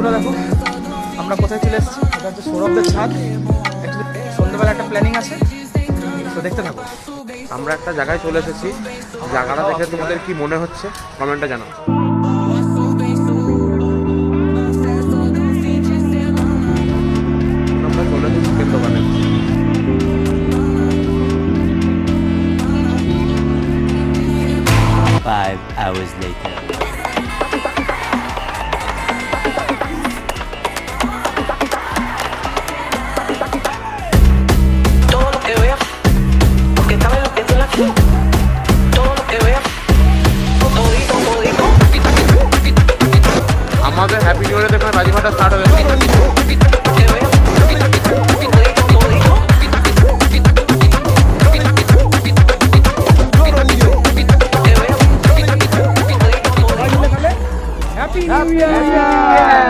বন্ধুরা দেখো আমরা কোথায় চলে এসেছি, এটা হচ্ছে সৌরভদের ছাদ। সন্ধ্যেবেলা একটা প্ল্যানিং আছে, তো দেখতে থাকো। আমরা একটা জায়গায় চলে এসেছি, জায়গাটা দেখে তোমাদের কি মনে হচ্ছে কমেন্টে জানাও। আমরা চলে এসেছি চিকেন দোকানে। 5 hours later. Todo lo que veas, porque sabes lo que es la acción. Todo lo que veas, todito, todito. আমাদের হ্যাপি নিউ ইয়ারে দেখুন রাজীভাটা স্টার্ট হয়ে গেছে। Que veas, todito, todito. Happy new year.